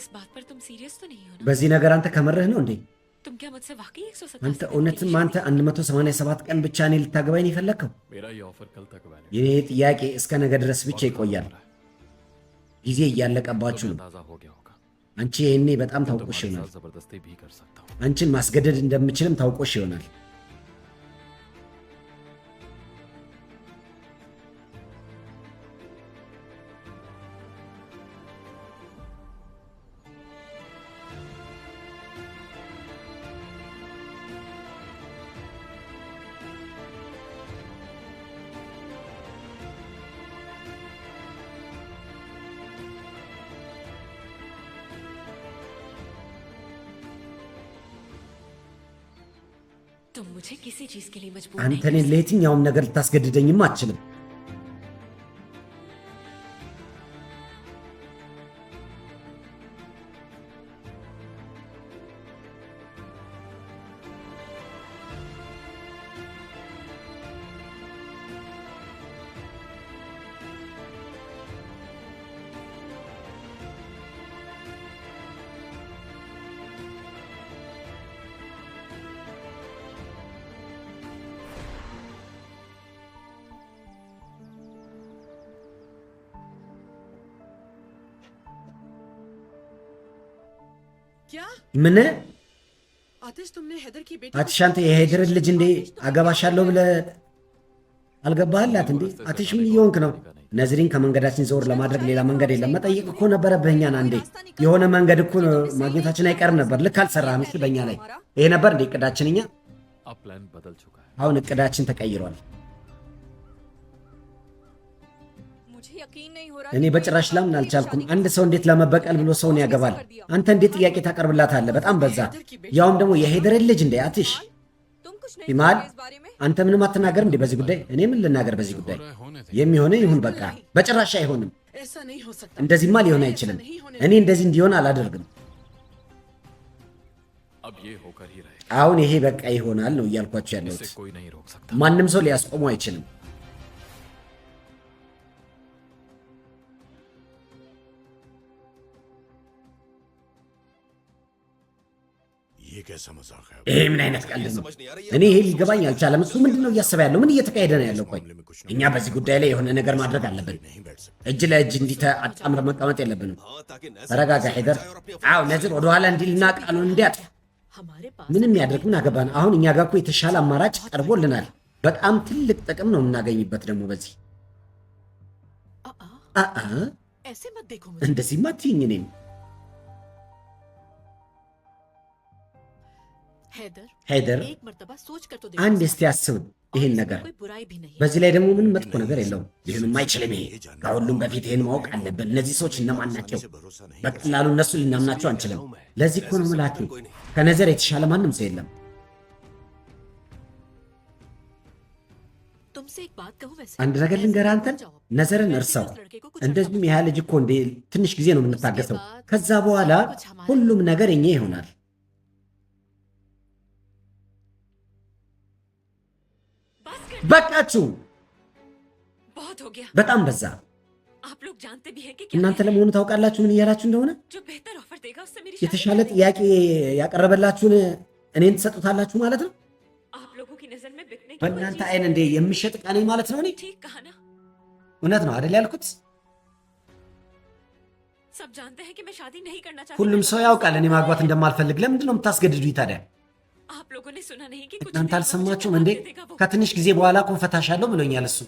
इस बात पर तुम सीरियस तो नहीं हो ना? በዚህ ነገር አንተ ከመረህ ነው እንዴ? तुम क्या मुझसे वाकई አንተ 187 እውነትም አንተ 187 ቀን ብቻ እኔ ልታገባኝ ነው የፈለግከው? मेरा ये ऑफर कल तक वैलिड የኔ ጥያቄ እስከ ነገ ድረስ ብቻ ይቆያል። ጊዜ እያለቀባችሁ ነው። अंदाजा हो गया होगा አንቺ ይሄኔ በጣም तो ታውቆሽ तुम्हारे ይሆናል። साथ जबरदस्ती भी कर सकता हूँ አንቺን ማስገደድ እንደምችልም ታውቆሽ ይሆናል። तुम मुझे किसी चीज के लिए मजबूर አንተ नहीं እኔን कर ለየትኛውም ነገር ልታስገድደኝም አትችልም። क्या ምን आतिश तुमने हैदर की बेटी አትሽ አንተ የሄድርን ልጅ እንዴ አገባሻለሁ ብለህ አልገባህላት እንዴ? አትሽ ምን እየሆንክ ነው? ነዝሪን ከመንገዳችን ዘወር ለማድረግ ሌላ መንገድ የለም። መጠየቅ እኮ ነበረብህ እኛን። አንዴ የሆነ መንገድ እኮ ማግኘታችን አይቀርም ነበር። ልክ አልሰራህም። እሺ በእኛ ላይ ይሄ ነበር እንዴ እቅዳችን? እኛ अब प्लान बदल चुका है አሁን እቅዳችን ተቀይሯል። मुझे यकीन नहीं हो रहा እኔ कि በጭራሽ कोई ላምን आपकी አልቻልኩም። शादी አንድ ሰው እንዴት ለመበቀል ብሎ ሰውን ያገባል? አንተ እንዴት ጥያቄ ታቀርብላታለህ? በጣም በዛ። ያውም ደግሞ የሄደርን ልጅ እንዴ አትሽ तुम कुछ नहीं ኢማል सोचोगे इस बारे में አንተ ምንም አትናገርም እንዴ በዚህ ጉዳይ? እኔ ምን ልናገር በዚህ ጉዳይ? የሚሆነ ይሁን በቃ። በጭራሽ አይሆንም። ऐसा नहीं हो सकता እንደዚህማ ሊሆን አይችልም። እኔ እንደዚህ እንዲሆን አላደርግም። अब ये होकर ही रहेगा አሁን ይሄ በቃ ይሆናል ነው እያልኳቸው ያለሁት። इसे कोई नहीं रोक सकता ማንም ሰው ሊያስቆሙ አይችልም። ये कैसा मजाक है? ይሄ ምን አይነት ቀልድ ነው? እኔ ይሄ ሊገባኝ አልቻለም። እሱ ምንድን ነው እያሰበ ያለው? ምን እየተካሄደ ነው ያለው? ቆይ እኛ በዚህ ጉዳይ ላይ የሆነ ነገር ማድረግ አለብን። እጅ ለእጅ እንዲህ አጣምረ መቀመጥ የለብንም። ተረጋጋ ሄደር። አዎ ነዝር ወደኋላ እንዲልና ቃሉን እንዲያጥፍ हमारे पास ምንም ያደርግ ምን አገባን? አሁን እኛ ጋር እኮ የተሻለ አማራጭ ቀርቦልናል። በጣም ትልቅ ጥቅም ነው የምናገኝበት ደግሞ በዚህ አአ ऐसे मत देखो मुझे እንደዚህማ አትይኝ እኔን हैदर ሄደር एक मर्तबा सोच कर तो አንድ देखो እስቲ አስብ ይህን ነገር። कोई बुराई भी नहीं है በዚህ ላይ ደግሞ ምንም መጥፎ ነገር የለውም። ሊሆንም አይችልም። ይሄ ከሁሉም በፊት ይህን ማወቅ አለብን። እነዚህ ሰዎች እነማን ናቸው? በቀላሉ እነሱ ልናምናቸው አንችልም። ለዚህ እኮ ነው ምላችሁ ከነዘር የተሻለ ማንም ሰው የለም። तुमसे एक बात कहूं वैसे አንድ ነገር ልንገርህ፣ አንተን ነዘርን እርሳው። እንደዚሁም ያህ ልጅ እኮ እንዴ ትንሽ ጊዜ ነው የምንታገሰው። ከዛ በኋላ ሁሉም ነገር እኛ ይሆናል። बस कर በቃችሁ፣ बहुत हो गया በጣም በዛ። आप लोग जानते भी हैं कि क्या እናንተ ለመሆኑ ታውቃላችሁ ምን እያላችሁ እንደሆነ? जो बेहतर ऑफर देगा उससे मेरी የተሻለ ጥያቄ ያቀረበላችሁን እኔን ትሰጡታላችሁ ማለት ነው? आप लोगों की नजर में बिकने की कोई በእናንተ चीज አይን እንዴ የሚሸጥ ዕቃ ነኝ ማለት ነው? እኔ ठीक कहा ना? እውነት ነው አይደል ያልኩት? सब जानते हैं कि मैं शादी नहीं करना चाहती ሁሉም ሰው ያውቃል እኔ ማግባት እንደማልፈልግ። ለምንድን ነው የምታስገድዱኝ ታዲያ? आप लोगों ने सुना नहीं कि कुछ እናንተ दिन बाद አልሰማችሁም जब እንዴ? तलाक दे देगा वो। ከትንሽ ጊዜ በኋላ እኮ ፈታሻለሁ ብሎኛል እሱ።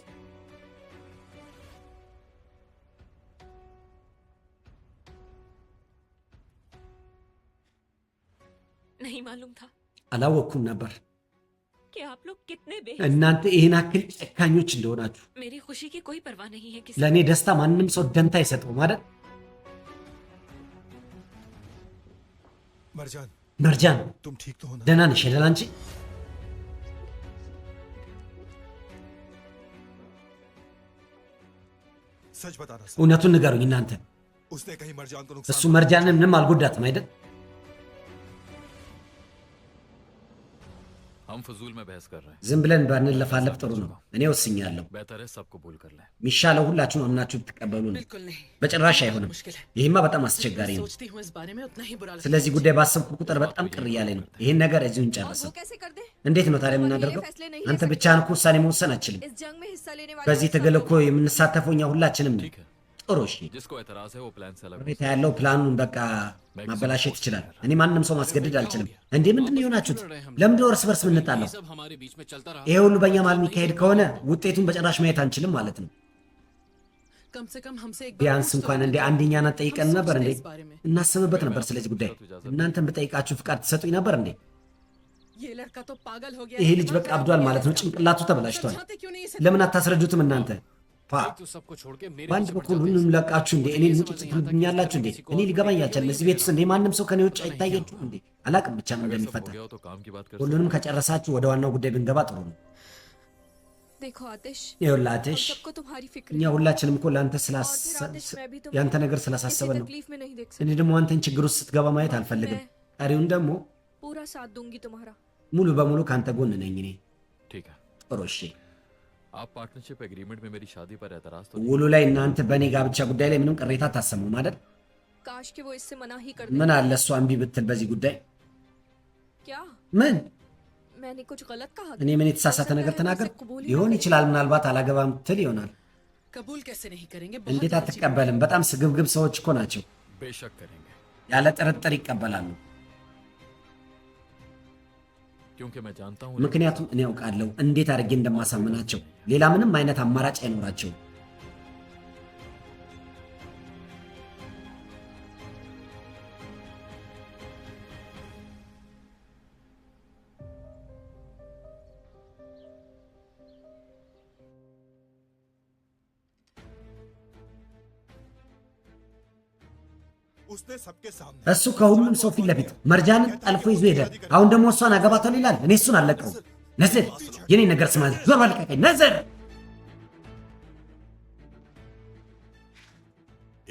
नहीं मालूम था አላወቅኩም ነበር कि आप लोग कितने እናንተ ይህን አክል ጨካኞች እንደሆናችሁ። मेरी खुशी की कोई परवाह नहीं है किसी ለእኔ ደስታ ማንም ሰው ደንታ አይሰጠውም አይደል? मरजान መርጃን तुम ठीक तो हो ना? ደህና ነሽ አይደል አንቺ? सच बताना सर እውነቱን ንገሩኝ እናንተ። उसने कहीं मरजान को እሱ नुकसान መርጃንን ምንም አልጎዳትም አይደል? हम फजूल में बहस कर रहे हैं। ዝም ብለን ባንለፋለፍ ጥሩ ነው። እኔ ወስኛለሁ። बेहतर है सबको भूल कर लें। የሚሻለው ሁላችሁም አምናችሁ ትቀበሉ ነው። बिल्कुल नहीं। በጭራሽ አይሆንም። मुश्किल है। ይህማ በጣም አስቸጋሪ ነው። सोचती हूँ इस बारे में उतना ही बुरा लगता ስለዚህ ጉዳይ ባሰብኩ ቁጥር በጣም ቅር እያለኝ ነው። ይህን ነገር እዚሁ और እንጨርሰው። वो कैसे कर दे? እንዴት ነው ታዲያ የምናደርገው? አንተ ብቻህን እኮ ውሳኔ መወሰን አትችልም። इस जंग में हिस्सा लेने वाले በዚህ ትግል እኮ የምንሳተፈው እኛ ሁላችንም ነው። ठीक है, ጥሩ እሺ። जिसको एतराज है वो प्लान से अलग हो ቅሬታ ያለው ፕላኑን በቃ ማበላሸት ይችላል። እኔ ማንም ሰው ማስገደድ አልችልም። እንዴ ምንድን ነው የሆናችሁት? ለምንድን ነው እርስ በርስ የምንጣለው? सब हमारे बीच में चलता रहा। ይሄ ሁሉ በእኛ መሃል የሚካሄድ ከሆነ ውጤቱን በጭራሽ ማየት አንችልም ማለት ነው። कम से कम हमसे एक ቢያንስ እንኳን እንደ አንደኛን ጠይቀን ነበር እንዴ? इस बारे में। እናስብበት ነበር ስለዚህ ጉዳይ። እናንተን ብጠይቃችሁ ፍቃድ ትሰጡኝ ነበር እንዴ? ये लड़का तो पागल हो गया ይሄ है। ልጅ በቃ አብዷል ማለት ነው። ጭንቅላቱ ተበላሽቷል። समझाते क्यों नहीं इसे? ለምን አታስረዱትም እናንተ? ፋ तो सबको छोड़ के मेरे በአንድ पीछे በኩል पड़ जाते ሁሉንም हैं। ለቃችሁ እንዴ እኔ ሙጭ ትሉኛላችሁ እንዴ? እኔ ሊገባኝ አልቻለም። እዚህ ቤት ውስጥ እንዴ ማንም ሰው ከኔ ውጭ አይታያችሁም እንዴ? አላቅም ብቻ ምን अगर सब हो እንደሚፈጠር። गया हो तो काम की बात कर ሁሉንም ከጨረሳችሁ ወደ ዋናው ጉዳይ ብንገባ ጥሩ ነው። देखो आतिश, ይኸውልህ हम አትሽ፣ सबको तुम्हारी फिक्र እኛ है। ሁላችንም እኮ ለአንተ और फिर आतिश, मैं भी तुम्हें ያንተ ነገር किसी ስላሳሰበን ነው። तकलीफ में नहीं देख እኔ सकती। ደግሞ አንተን ችግር ውስጥ ስትገባ ማየት አልፈልግም። ቀሪውን ደግሞ पूरा साथ दूंगी तुम्हारा। ሙሉ በሙሉ ከአንተ ጎን नኝ እኔ። ठीक है, ጥሩ እሺ። आप पार्टनरशिप एग्रीमेंट में मेरी शादी पर एतराज तो ውሉ ላይ እናንተ በእኔ ጋብቻ ጉዳይ ላይ ምንም ቅሬታ አታሰሙም ማለት? काश कि वो इससे मना ही कर ምን दे। አለ እሷ እምቢ ብትል በዚህ ጉዳይ? क्या ምን मैंने कुछ गलत कहा? እኔ ምን የተሳሳተ ነገር ተናገር ሊሆን ይችላል። ምናልባት አላገባም ትል ይሆናል። कबूल कैसे नहीं करेंगे? बहुत እንዴት राजी አትቀበልም? በጣም ስግብግብ ሰዎች እኮ ናቸው። बेशक करेंगे, ያለ ጥርጥር ይቀበላሉ። क्योंकि मैं जानता हूँ ምክንያቱም እኔ ያውቃለሁ እንዴት አድርጌ እንደማሳምናቸው። ሌላ ምንም አይነት አማራጭ አይኖራቸውም። उसने सबके सामने እሱ ከሁሉም ሰው ፊት ለፊት መርጃንን ጠልፎ ይዞ ሄደ። አሁን ደግሞ እሷን አገባታለሁ ይላል። እኔ እሱን አልለቀውም። ነዝር፣ የኔ ነገር ስማ። ዞር በል ልቀቀኝ ነዝር።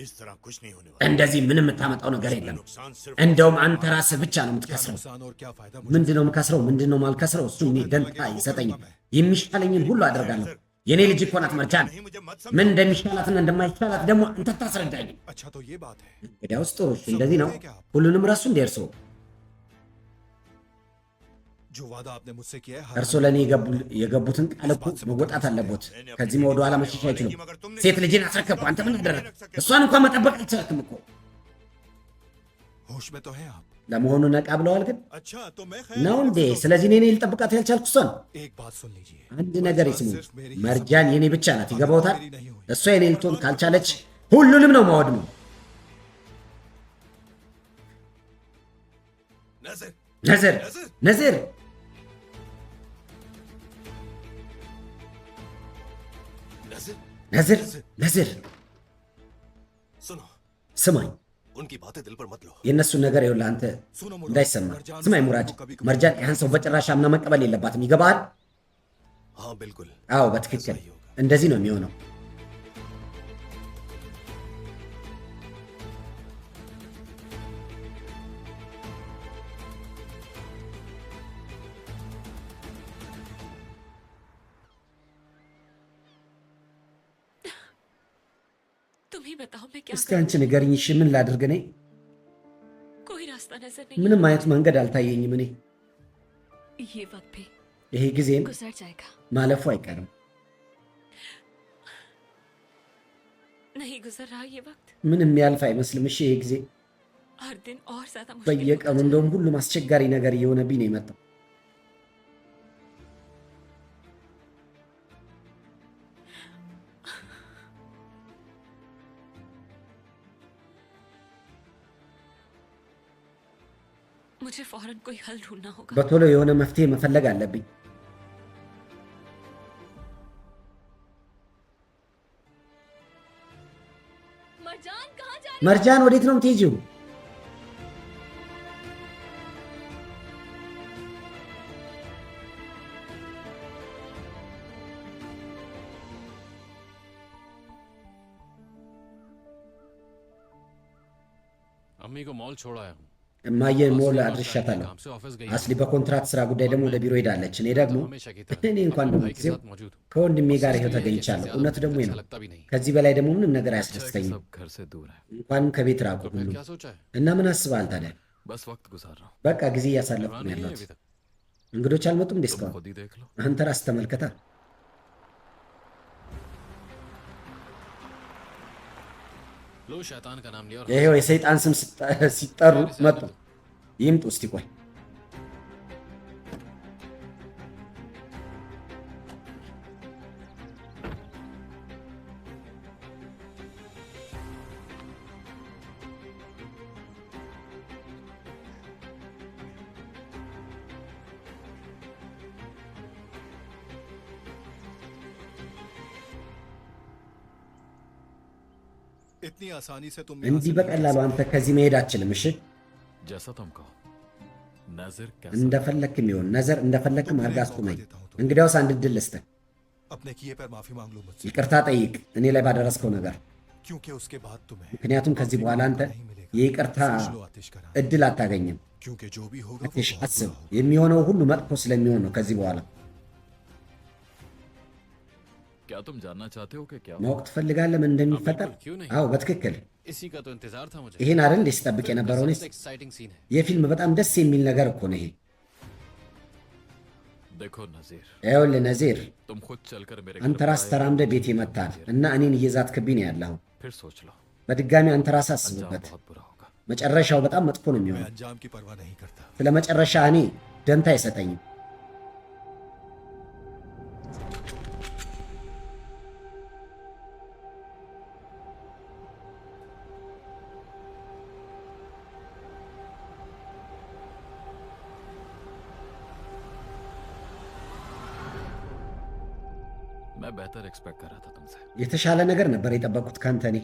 इस तरह कुछ नहीं होने वाला। እንደዚህ ምንም የምታመጣው ነገር የለም። नुकसान सिर्फ እንደውም አንተ ራስህ ብቻ ነው क्या የምትከስረው። नुकसान और क्या फायदा मुझे? ምንድን ነው የምከስረው? ምንድን ነው ማልከስረው? እሱ እኔ ደንታ አይሰጠኝም። የሚሻለኝን ሁሉ አደርጋለሁ። የኔ ልጅ እኮ ናት መርጃን። नहीं मुझे मत ምን समझ। እንደሚሻላትና እንደማይሻላት ደግሞ አንተ ታስረዳኝ። अच्छा तो ये बात है। እንግዲያውስ ጥሩ እሺ፣ እንደዚህ ነው። ሁሉንም ረሱ እንደ እርሶ जो वादा आपने मुझसे किया है हर እርሶ ለእኔ የገቡትን ቃል እኮ መወጣት አለቦት። ከዚህም ወደ ኋላ መሸሽ አይችሉም። ሴት ልጅን አስረከብኩ። አንተ ምን አደረግ? እሷን እንኳን መጠበቅ አልቻልክም እኮ። होश में तो है आप। ለመሆኑ ነቃ ብለዋል ግን अच्छा तो मैं ነው እንዴ? ስለዚህ እኔ ልጠብቃት ያልቻልኩ እሷን? एक बात सुन लीजिए। አንድ ነገር ይስሙ። መርጃን የኔ ብቻ ናት። ይገባውታል? እሷ የኔ ልትሆን ካልቻለች ሁሉንም ነው ማወድመው። नजर ነዝር ነዝር नजर ነዝር ነዝር सुनो ስማኝ፣ उनकी बातें दिल पर मत लो। የእነሱን ነገር ይኸውልህ አንተ सुनो मुराद, እንዳይሰማ። मरजान ስማኝ से ሙራድ፣ कभी कभी- መርጃን ይህን ሰው በጭራሽ አምና መቀበል የለባትም። ይገባሃል? हाँ बिल्कुल। አዎ በትክክል እንደዚህ ነው የሚሆነው። तुम ही बताओ मैं क्या እስኪ አንቺ ንገሪኝ እሺ፣ ምን ላድርግ? እኔ करूं? कोई रास्ता नजर नहीं ምንም አይነት መንገድ አልታየኝም። እኔ ये वक्त भी ይሄ ጊዜም गुजर जाएगा। ማለፉ አይቀርም። नहीं गुजर रहा ये वक्त। ምንም ያልፍ አይመስልም። እሺ ይሄ ጊዜ हर दिन और ज्यादा मुश्किल በየቀኑ होता እንደውም ሁሉም አስቸጋሪ ነገር እየሆነብኝ ነው የመጣው። जा- मुझे फौरन कोई हल ढूंढना होगा। በቶሎ የሆነ መፍትሄ መፈለግ አለብኝ። मरजान कहाँ जा መርጃን ወዴት ነው የምትሄጂው? अम्मी को मॉल छोड़ आया हूँ। እማዬ ሞል दूसरी बात አድርሻታለሁ። काम से ऑफिस गई አስሊ በኮንትራት ስራ ጉዳይ ደግሞ ወደ ቢሮ ሄዳለች። እኔ ደግሞ तो हमेशा की तरह እኔ እንኳን अपने ደግሞ भाई के ጊዜው साथ मौजूद हूँ। ከወንድሜ ጋር ይኸው इसलिए कि ተገኝቻለሁ። इससे እውነቱ ज्यादा ደግሞ मुझे ነው። अच्छा लगता भी नहीं। ከዚህ በላይ ደግሞ ምንም ነገር अच्छा है कि አያስደስተኝም። सब घर से दूर है እንኳንም ከቤት ራቁ तो ሁሉ फिर क्या सोचा है? እና ምን አስበሃል ታዲያ? बस वक्त गुजार रहा हूँ በቃ ጊዜ እያሳለፍኩ बुरा ነው नहीं है ያለሁት። अभी तक। እንግዶች አልመጡም እንዴ तुम እስካሁን? खुद ही देख लो አንተ ራስህ ተመልከታ። लो शैतान का नाम लिया और ይኸው የሰይጣን ስም ሲጠሩ መጡ። ይምጡ እስቲ ቆይ इतनी आसानी से तुम यहाँ እንዲህ से नहीं በቀላሉ जा አንተ ከዚህ መሄድ አትችልም። እሺ जैसा तुम कहो नजर कैसा እንደፈለክም ይሆን ነዘር እንደፈለክም አድርጋ አስቁመኝ። እንግዲያውስ አንድ እድል ልስጥህ። सकते। अपने किए पर माफी मांग लो मुझसे, ይቅርታ ጠይቅ እኔ ላይ ባደረስከው ነገር። क्योंकि उसके बाद तुम्हें ምክንያቱም ከዚህ በኋላ አንተ የይቅርታ सोच लो आतिश करा, እድል አታገኝም። क्योंकि जो भी होगा वो አትሽ बहुत አስብ፣ बुरा होगा। የሚሆነው ሁሉ መጥፎ ስለሚሆን ነው ከዚህ በኋላ። क्या तुम जानना चाहते हो कि क्या ማወቅ ትፈልጋለህ ምን እንደሚፈጠር? बिल्कुल, क्यों नहीं? አዎ በትክክል इसी का तो इंतजार था मुझे। ይሄን አይደል እንዴ ሲጠብቅ የነበረው? እኔስ एक्साइटिंग सीन है। የፊልም በጣም ደስ የሚል ነገር እኮ ነው ይሄ። देखो नजीर ይኸውልህ ነዚር፣ तुम खुद चलकर मेरे አንተ घर पर ራስህ आए ተራምደህ ቤቴ መጥተሃል እና እኔን እየዛትክብኝ ነው ያለኸው። फिर सोच लो በድጋሚ አንተ ራስህ अंजाम አስብበት። बहुत बुरा होगा መጨረሻው በጣም መጥፎ ነው मैं የሚሆነው። अंजाम की परवाह नहीं करता। ስለ መጨረሻ እኔ ደንታ አይሰጠኝም። मैं बेहतर एक्सपेक्ट कर रहा था तुमसे የተሻለ ነገር ነበር የጠበቁት ካንተ እኔ።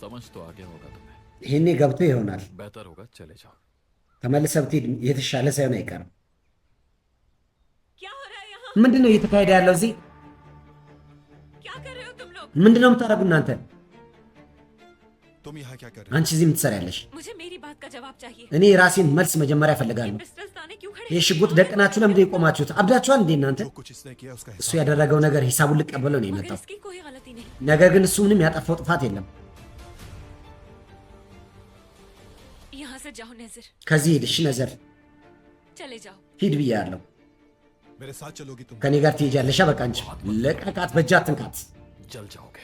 समझ तो आ गया होगा तुम्हें ይሄኔ ገብቶ ይሆናል። बेहतर होगा चले जाओ ተመልሰህ ብትሄድ የተሻለ ሳይሆን አይቀርም። क्या हो रहा है यहाँ? ምንድን ነው እየተካሄደ ያለው እዚህ? क्या कर रहे हो तुम लोग? ምንድን ነው የምታደርጉ እናንተ? तुम यहाँ क्या कर रहे አንቺ እዚህ የምትሰሪያለሽ? मुझे मेरी बात का जवाब चाहिए। እኔ የራሴን መልስ መጀመሪያ እፈልጋለሁ። पिस्टल्स ताने क्यों खड़े ይህ हैं? ሽጉጥ ደቅናችሁ ለምንድን ነው የቆማችሁት? አብዳችኋል እንዴ እናንተ? हो? जो कुछ इसने किया उसका እሱ हिसाब ያደረገው ነገር ሂሳቡን ልቀበለው ነው मगर የመጣው። इसकी कोई गलती नहीं। ነገር ግን እሱ ምንም ያጠፋው ጥፋት የለም። यहाँ से जाओ नजर, ከዚህ ሂድ እሺ። ነዘር चले जाओ। ሂድ ብያለሁ። मेरे साथ चलोगी तुम? ከኔ ጋር ትሄጃለሽ። በቃ አንቺ ለቀቃት፣ በእጅ አትንካት። जल जाओगे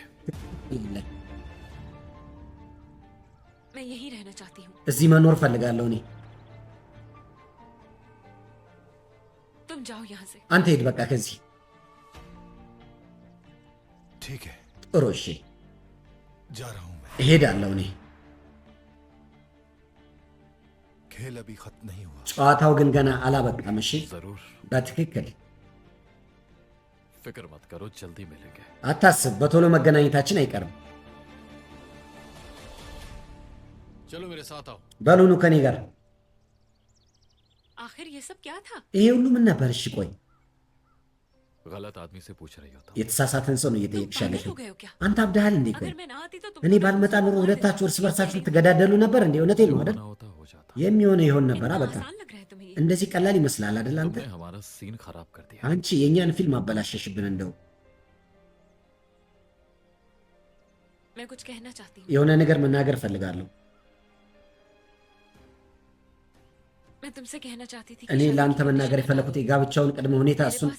मैं यहीं रहना चाहती हूँ। እዚህ መኖር ፈልጋለሁ እኔ። तुम जाओ यहाँ से। አንተ ሂድ በቃ ከዚህ። ठीक है, ጥሩ እሺ፣ जा रहा हूं मैं। እሄዳለሁ እኔ። खेल अभी खत्म नहीं हुआ। ጨዋታው ግን ገና አላበቃም። እሺ जरूर በትክክል फिक्र मत करो जल्दी मिलेंगे አታስብ፣ በቶሎ መገናኘታችን አይቀርም። चलो मेरे साथ आओ। በሉኑ ከኔ ጋር። आखिर ये सब क्या था? ይሄ ሁሉ ምን ነበር? እሺ ቆይ፣ गलत आदमी से पूछ रही होता የተሳሳተን ሰው ነው तुम እየጠየቅሽ पागल ያለሽው። हो गए हो क्या? አንተ አብዳሃል እንዴ? ቆይ अगर मैं ना आती तो तुम እኔ ባልመጣ ኑሮ ሁለታችሁ እርስ በርሳችሁ ትገዳደሉ ነበር እንዴ? እውነቴን ነው አይደል? होना होता हो जाता የሚሆነ ይሆን ነበር። इतना በቃ आसान लग रहा है तुम्हें ये? እንደዚህ ቀላል ይመስላል አይደል? አንተ तुमने हमारा सीन खराब कर दिया አንቺ የእኛን ፊልም አበላሸሽብን። እንደው मैं कुछ कहना चाहती हूँ। የሆነ ነገር መናገር ፈልጋለሁ። मैं तुमसे कहना चाहती थी እኔ ለአንተ መናገር የፈለኩት የጋብቻውን ቅድመ ሁኔታ እሱን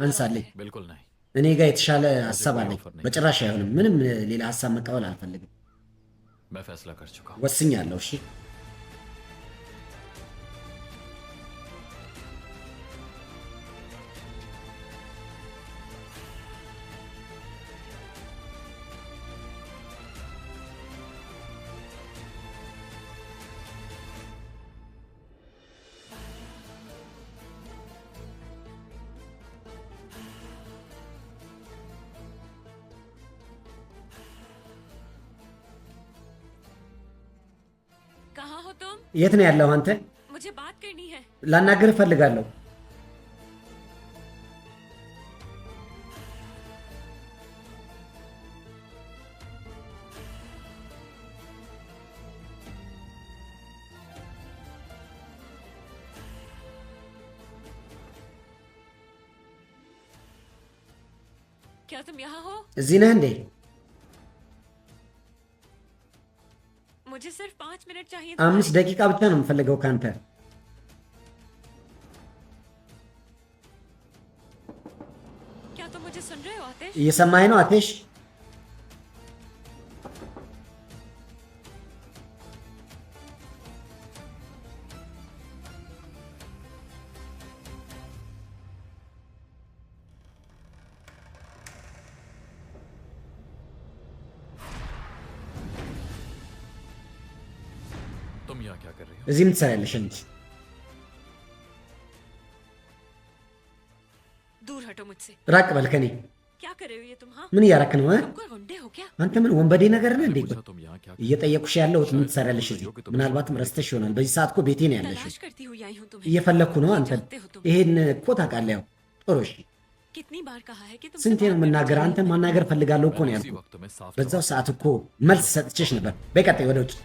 አንሳልኝ። बिल्कुल नहीं እኔ ጋር የተሻለ ሀሳብ አለኝ። በጭራሽ አይሆንም። ምንም ሌላ ሀሳብ መቀበል አልፈልግም። मैं फैसला कर चुका हूँ ወስኛለሁ። እሺ कहाँ हो तुम? የት ነው ያለው አንተ? मुझे बात करनी है। ላናግር እፈልጋለሁ። क्या तुम यहाँ हो? እዚህ ነህ እንዴ? मुझे सिर्फ 5 मिनट चाहिए 5 ደቂቃ ብቻ ነው የምፈልገው ካንተ። क्या तुम मुझे सुन रहे हो आतिश? እየሰማኸኝ ነው አቴሽ? तुम यहाँ क्या कर रही हो እዚህ ምን ትሰሪያለሽ እንጂ? दूर हटो मुझसे। ራቅ በል ከኔ። क्या कर रहे हो ये तुम? हाँ, ምን እያረክ ነው? तुम कोई गुंडे हो क्या? አንተ ምን ወንበዴ ነገር ነህ እንዴ? पूछा तुम यहाँ क्या እየጠየቁሽ ያለሁት ምን ትሰሪያለሽ እዚህ? ምናልባትም ረስተሽ ይሆናል። በዚህ ሰዓት እኮ ቤቴ ነው ያለሽው። तलाश करती हुई आई हूँ तुम्हें। እየፈለግኩ ነው አንተ። जानते हो तुम। ይሄን እኮ ታውቃለህ። ያው ጥሩ እሺ። कितनी बार कहा है कि तुम ስንቴ ነው የምናገር? አንተ माናገር ፈልጋለሁ እኮ ነው इसी ያልኩህ። वक्त में साफ በዛው ሰዓት እኮ መልስ ሰጥቼሽ ነበር። በቀጣይ ወደ ውጭ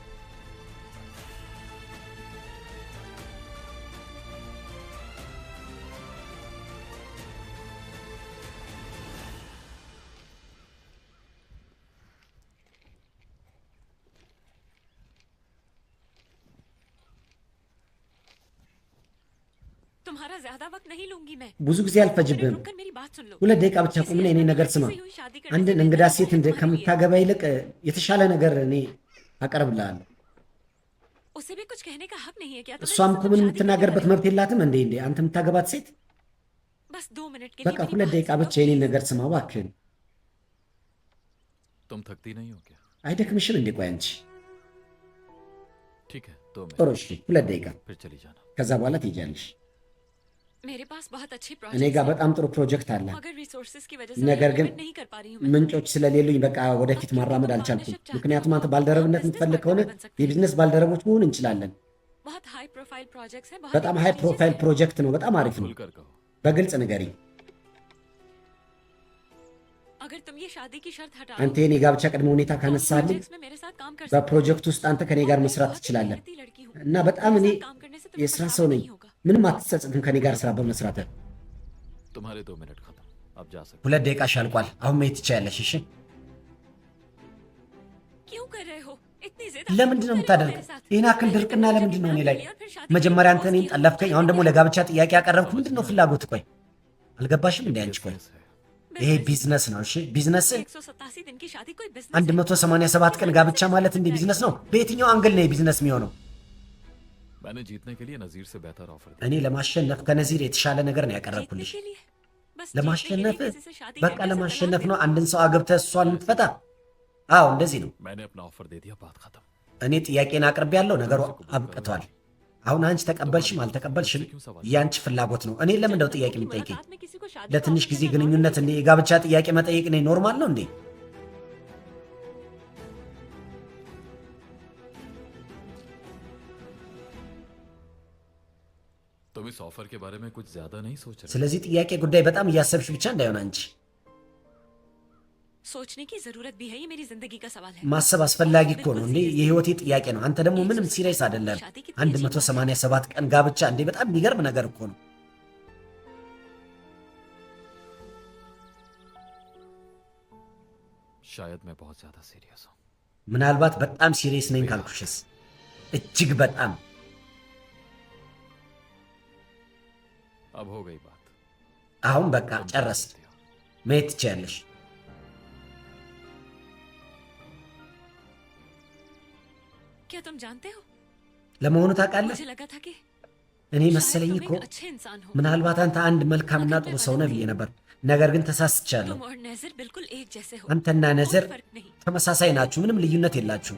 तुम्हारा ज्यादा वक्त नहीं लूंगी मैं। ብዙ ጊዜ አልፈጅብህም። रुककर मेरी बात सुन लो। 2 ደቂቃ ብቻ ቁምና የኔ ነገር ስማ። አንድን እንግዳ ሴት እንደ ከምታገባ ይልቅ የተሻለ ነገር እኔ አቀርብልሃለሁ። उसे भी कुछ कहने का हक नहीं है क्या? እሷም እኮ ምንም የምትናገርበት መብት የላትም እንዴ? አንተ የምታገባት ሴት बस 2 मिनट के በቃ लिए 2 ደቂቃ ብቻ የኔን ነገር ስማ እባክህን። तुम थकती नहीं हो क्या አይደክምሽም እንዴ? ቆይ አንቺ ठीक है तो मैं ጥሩ እሺ፣ 2 ደቂቃ फिर चली जाना ከዛ በኋላ ትሄጃለሽ። मेरे पास बहुत अच्छे እኔ प्रोजेक्ट्स ጋር हैं, በጣም ጥሩ ፕሮጀክት አለ። मगर रिसोर्सेज की वजह से ነገር मैं ግን implement नहीं कर पा रही हूँ मैं। ምንጮች ስለሌሉኝ በቃ ወደፊት ማራመድ አልቻልኩም። ምክንያቱም አንተ ባልደረብነት የምትፈልግ ከሆነ የቢዝነስ ባልደረቦች መሆን እንችላለን። बहुत हाई प्रोफाइल प्रोजेक्ट्स हैं, बहुत በጣም ሃይ ፕሮፋይል ፕሮጀክት ነው። በጣም አሪፍ ነው። खुलकर कहो በግልጽ ንገሪ። अगर तुम ये शादी की शर्त हटा አንተ የኔ ጋብቻ ቅድመ ሁኔታ ካነሳልኝ प्रोजेक्ट्स में मेरे साथ काम कर सकते በፕሮጀክት ውስጥ አንተ ከኔ ጋር መስራት बहुत ትችላለህ मेहनती लड़की हूँ। እና በጣም እኔ मेरे साथ काम करने से तुम्हें የስራ पछतावा ሰው ነኝ። नहीं होगा। ምንም አትጸጽትም ከኔ ጋር ስራ በመስራት። तुम्हारे 2 मिनट खत्म अब जा सकते 2 ደቂቃ ሻልቋል። አሁን መሄድ ትችያለሽ። እሺ क्यों कर रहे हो इतनी जिद? ለምንድን ነው क्यों कर रहे हो የምታደርገው? मेरे साथ? ይህን ያክል ድርቅና ለምንድን ነው እኔ ላይ? और फिर शादी መጀመሪያ करके አንተ እኔን boss ጠለፍከኝ፣ አሁን ደግሞ ለጋብቻ ጥያቄ ያቀረብክ። ምንድን ነው ፍላጎት? ቆይ አልገባሽም እንዴ አንቺ? ቆይ ይሄ ቢዝነስ ነው። እሺ ቢዝነስ 187 दिन की शादी कोई बिजनेस है? 187 ቀን ጋብቻ ማለት እንደ ቢዝነስ ነው? በየትኛው አንግል ነው ቢዝነስ የሚሆነው? मैंने जीतने के लिए नजीर से बेहतर ऑफर दिया እኔ ለማሸነፍ ከነዚር የተሻለ ነገር ነው जीतने ያቀረብኩልሽ። के लिए? बस ለማሸነፍ जीतने के लिए किसी से शादी በቃ करके ለማሸነፍ सत्यानाश ነው አንድን ሰው አግብተህ እሷን የምትፈታ? አዎ እንደዚህ ነው። मैंने अपना ऑफर दे दिया बात खत्म እኔ ጥያቄን አቅርቤ ያለው ነገሩ አብቅቷል። አሁን አንቺ ተቀበልሽም አልተቀበልሽም ያንቺ ፍላጎት ነው። እኔ ለምን እንደው ጥያቄ የምጠይቀኝ? मुलाकात में किसी को शादी ለትንሽ का ጊዜ ऑफर ግንኙነት እንደ የጋብቻ ጥያቄ መጠየቅ ነው ኖርማል ነው እንዴ? तुम इस ऑफर के बारे में कुछ ज्यादा नहीं सोच रहे ስለዚህ ጥያቄ ጉዳይ በጣም እያሰብሽ ብቻ እንዳይሆን አንቺ सोचने की जरूरत भी है, ये मेरी जिंदगी का सवाल है। ማሰብ አስፈላጊ እኮ ነው እንዴ? የህይወቴ ጥያቄ ነው። አንተ ደግሞ ምንም ሲሪየስ አይደለም። 187 ቀን ጋብቻ እንዴ! በጣም የሚገርም ነገር እኮ ነው። शायद मैं बहुत ज्यादा सीरियस हूँ ምናልባት በጣም ሲሪየስ ነኝ ካልኩሽስ? እጅግ በጣም अब हो गई बात አሁን በቃ तुम जा ጨረስ सकते हो। መሄድ ትችያለሽ क्या तुम जानते हो ለመሆኑ ታውቃለህ मुझे लगा था कि እኔ शायद መሰለኝ तुम እኮ एक अच्छे इंसान हो ምናልባት አንተ አንድ መልካምና ጥሩ ሰው ነህ ብዬ ነበር ነገር ግን ተሳስቻለሁ तुम और नजर बिल्कुल एक जैसे हो አንተና ነዘር कोई फर्क नहीं ተመሳሳይ ናችሁ ምንም ልዩነት የላችሁ